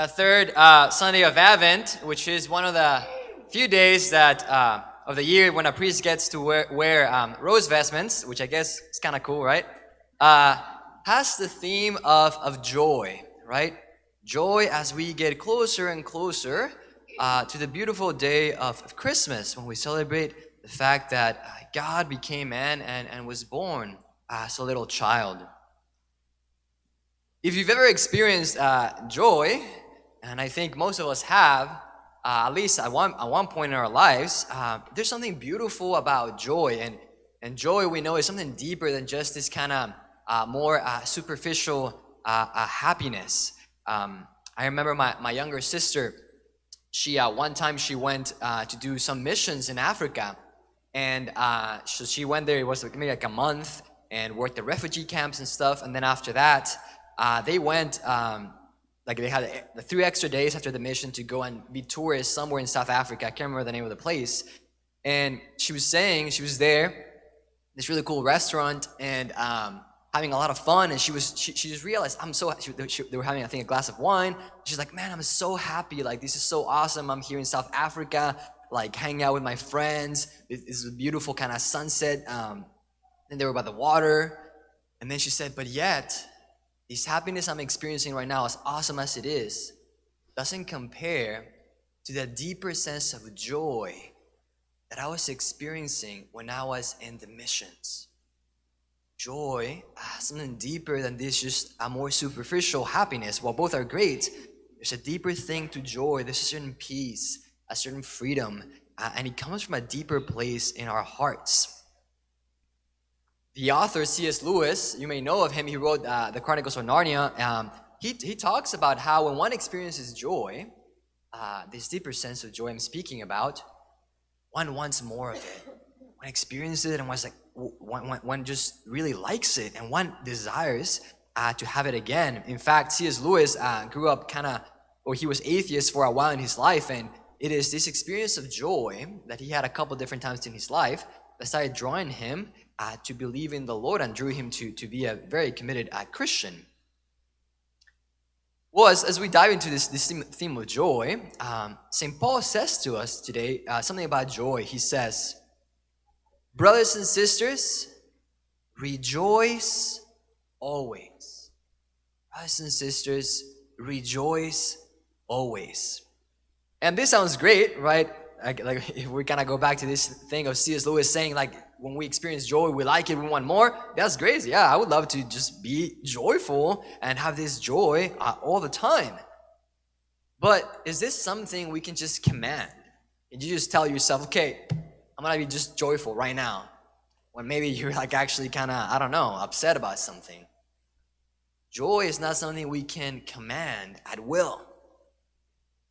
the third Sunday of Advent, which is one of the few days that of the year when a priest gets to wear rose vestments, which I guess is kind of cool, right? Has the theme of joy, right? Joy as we get closer and closer to the beautiful day of Christmas, when we celebrate the fact that God became man and was born as a little child. If you've ever experienced joy, and I think most of us have, at least at one point in our lives, there's something beautiful about joy. And joy, we know, is something deeper than just this kind of more superficial happiness. I remember my younger sister, one time she went to do some missions in Africa. And so she went there, it was maybe like a month, and worked the refugee camps and stuff. And then after that, they went, they had 3 extra days after the mission to go and be tourists somewhere in South Africa. I can't remember the name of the place. And she was saying she was there, this really cool restaurant, and having a lot of fun. And she just realized, they were having, I think, a glass of wine. She's like, man, I'm so happy. Like, this is so awesome. I'm here in South Africa, like hanging out with my friends. This is a beautiful kind of sunset. And they were by the water. And then she said, but yet, this happiness I'm experiencing right now, as awesome as it is, doesn't compare to the deeper sense of joy that I was experiencing when I was in the missions. Joy, something deeper than this, just a more superficial happiness. While both are great, there's a deeper thing to joy. There's a certain peace, a certain freedom, and it comes from a deeper place in our hearts. The author, C.S. Lewis, you may know of him, he wrote the Chronicles of Narnia. He talks about how when one experiences joy, this deeper sense of joy I'm speaking about, one wants more of it. One experiences it and one just really likes it, and one desires to have it again. In fact, C.S. Lewis grew up he was atheist for a while in his life, and it is this experience of joy that he had a couple different times in his life that started drawing him to believe in the Lord and drew him to be a very committed Christian. Well, as we dive into this theme of joy, St. Paul says to us today something about joy. He says, brothers and sisters, rejoice always. Brothers and sisters, rejoice always. And this sounds great, right? Like if we kind of go back to this thing of C.S. Lewis saying, like, when we experience joy, we like it, we want more. That's great. Yeah, I would love to just be joyful and have this joy all the time. But is this something we can just command? Can you just tell yourself, okay, I'm going to be just joyful right now, when maybe you're like actually kind of, I don't know, upset about something? Joy is not something we can command at will.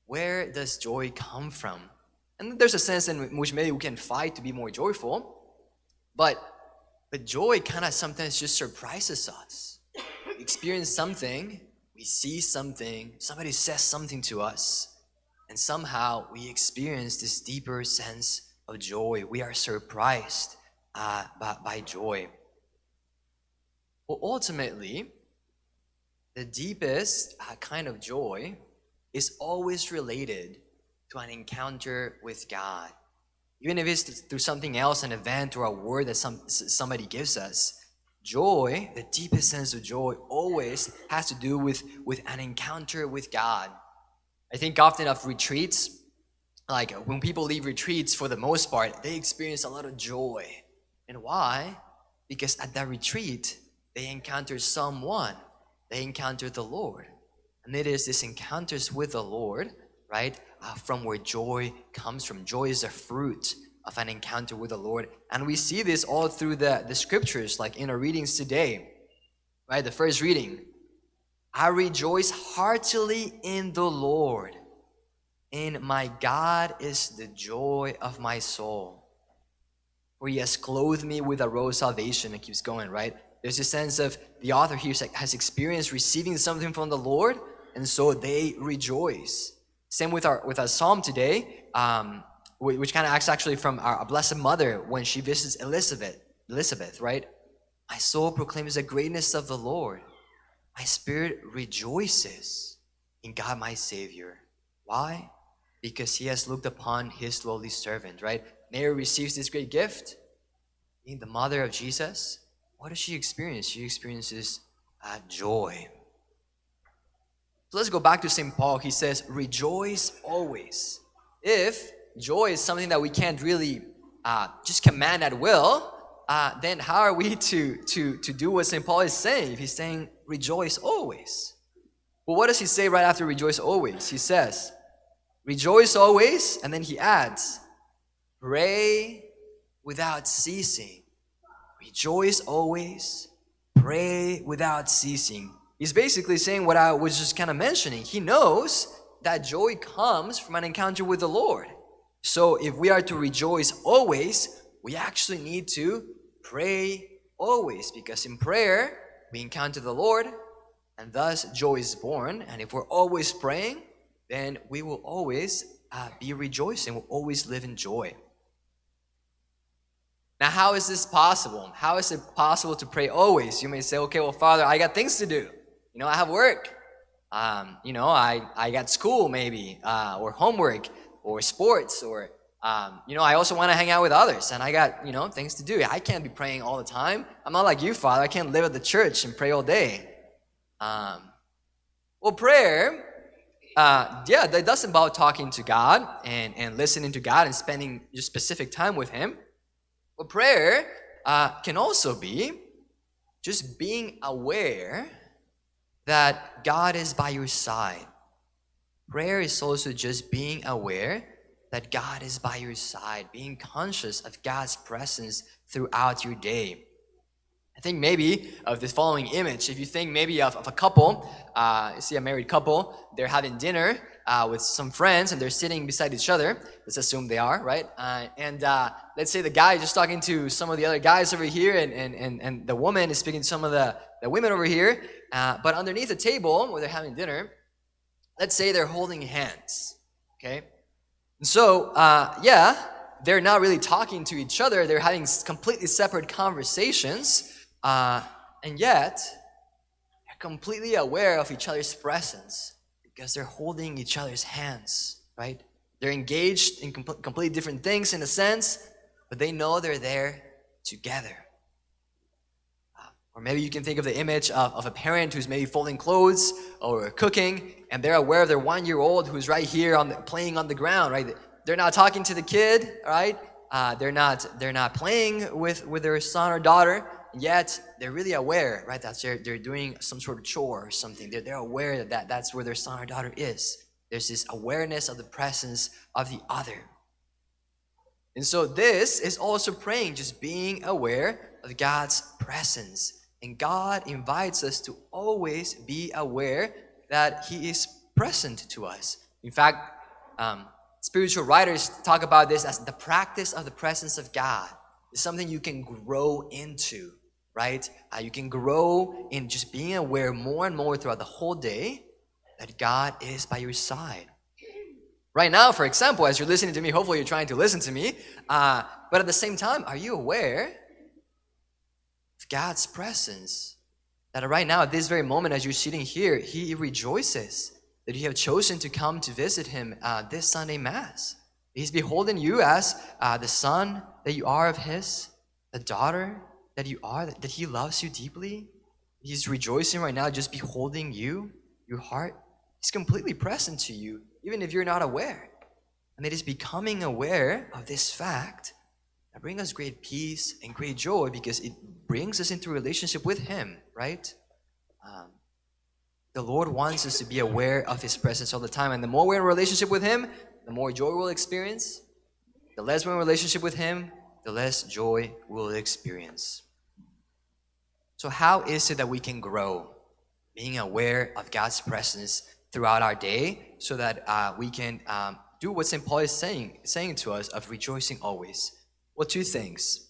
Where does joy come from? And there's a sense in which maybe we can fight to be more joyful, but joy kind of sometimes just surprises us. We experience something, we see something, somebody says something to us, and somehow we experience this deeper sense of joy. We are surprised by joy. Well, ultimately, the deepest kind of joy is always related to an encounter with God. Even if it's through something else, an event or a word that somebody gives us, joy, the deepest sense of joy, always has to do with an encounter with God. I think often of retreats, like when people leave retreats, for the most part, they experience a lot of joy. And why? Because at that retreat, they encounter someone. They encounter the Lord. And it is this encounters with the Lord, right, from where joy comes from. Joy is a fruit of an encounter with the Lord. And we see this all through the scriptures, like in our readings today, right? The first reading, I rejoice heartily in the Lord, and my God is the joy of my soul. For he has clothed me with a robe of salvation. It keeps going, right? There's a sense of the author here has experienced receiving something from the Lord, and so they rejoice. Same with our psalm today, which kind of acts actually from our Blessed Mother when she visits Elizabeth, right? My soul proclaims the greatness of the Lord. My spirit rejoices in God my Savior. Why? Because he has looked upon his lowly servant, right? Mary receives this great gift, being the mother of Jesus. What does she experience? She experiences joy. So let's go back to St. Paul. He says, rejoice always. If joy is something that we can't really just command at will, then how are we to do what St. Paul is saying? If he's saying, rejoice always. Well, what does he say right after rejoice always? He says, rejoice always, and then he adds, pray without ceasing. Rejoice always, pray without ceasing. He's basically saying what I was just kind of mentioning. He knows that joy comes from an encounter with the Lord. So if we are to rejoice always, we actually need to pray always, because in prayer, we encounter the Lord, and thus joy is born. And if we're always praying, then we will always be rejoicing. We'll always live in joy. Now, how is this possible? How is it possible to pray always? You may say, okay, well, Father, I got things to do. I have work. I got school maybe, or homework, or sports, or, I also want to hang out with others, and I got, things to do. I can't be praying all the time. I'm not like you, Father. I can't live at the church and pray all day. Well, prayer, that does involve talking to God and listening to God and spending just specific time with Him. But prayer can also be just being aware that God is by your side. Prayer is also just being aware that God is by your side, being conscious of God's presence throughout your day. I think maybe of this following image. If you think maybe of a couple, you see a married couple, they're having dinner with some friends and they're sitting beside each other. Let's assume they are, right? And let's say the guy is just talking to some of the other guys over here, and the woman is speaking to some of the women over here. But underneath the table where they're having dinner, let's say they're holding hands, okay? And so, they're not really talking to each other. They're having completely separate conversations. And yet, they're completely aware of each other's presence because they're holding each other's hands, right? They're engaged in completely different things in a sense, but they know they're there together. Or maybe you can think of the image of a parent who's maybe folding clothes or cooking, and they're aware of their 1-year-old who's right here playing on the ground, right? They're not talking to the kid, right? They're not playing with their son or daughter. Yet they're really aware, right? That they're doing some sort of chore or something. They're aware that that's where their son or daughter is. There's this awareness of the presence of the other. And so this is also praying, just being aware of God's presence. And God invites us to always be aware that He is present to us. In fact, spiritual writers talk about this as the practice of the presence of God. It's something you can grow into. Right? You can grow in just being aware more and more throughout the whole day that God is by your side. Right now, for example, as you're listening to me, hopefully you're trying to listen to me, but at the same time, are you aware of God's presence? That right now, at this very moment, as you're sitting here, He rejoices that you have chosen to come to visit Him this Sunday Mass. He's beholding you as the son that you are of His, the daughter that you are, that He loves you deeply. He's rejoicing right now just beholding you, your heart. He's completely present to you, even if you're not aware. And it is becoming aware of this fact that brings us great peace and great joy, because it brings us into a relationship with Him, right? The Lord wants us to be aware of His presence all the time. And the more we're in a relationship with Him, the more joy we'll experience. The less we're in a relationship with Him, the less joy we'll experience. So how is it that we can grow being aware of God's presence throughout our day so that we can do what St. Paul is saying to us of rejoicing always? Well, 2 things.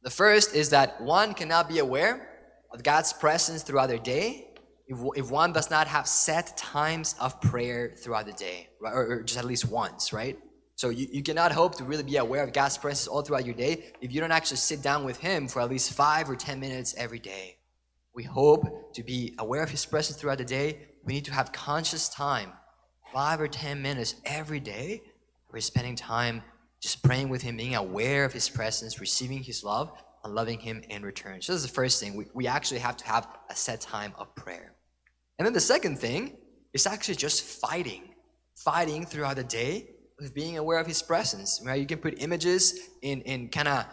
The first is that one cannot be aware of God's presence throughout their day if one does not have set times of prayer throughout the day, right? Or just at least once, right? So you cannot hope to really be aware of God's presence all throughout your day if you don't actually sit down with Him for at least 5 or 10 minutes every day. We hope to be aware of His presence throughout the day we need to have conscious time, 5 or 10 minutes every day. We're spending time just praying with Him, being aware of His presence, receiving His love, and loving Him in return. So this is the first thing. We actually have to have a set time of prayer. And then the second thing is actually just fighting throughout the day with being aware of His presence. Right? You can put images in kind of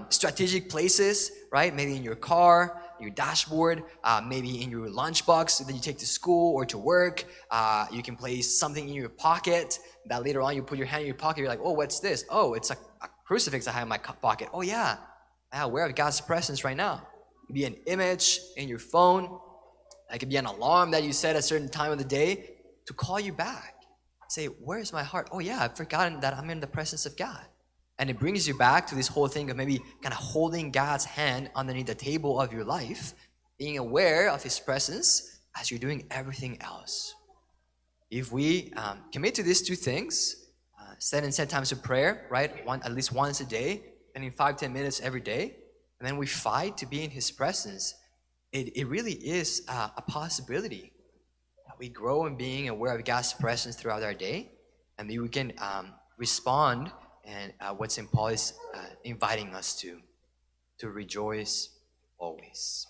strategic places, right? Maybe in your car, your dashboard, maybe in your lunchbox that you take to school or to work. You can place something in your pocket that later on you put your hand in your pocket. You're like, oh, what's this? Oh, it's a crucifix I have in my pocket. Oh yeah, I'm aware of God's presence right now. It could be an image in your phone. It could be an alarm that you set at a certain time of the day to call you back. Say, where's my heart? Oh yeah, I've forgotten that I'm in the presence of God. And it brings you back to this whole thing of maybe kind of holding God's hand underneath the table of your life, being aware of His presence as you're doing everything else. If we commit to these two things, set and set times of prayer, right? At least once a day, and in 5-10 minutes every day, and then we fight to be in His presence, it really is a possibility that we grow in being aware of God's presence throughout our day, and we can respond and what St. Paul is inviting us to rejoice always.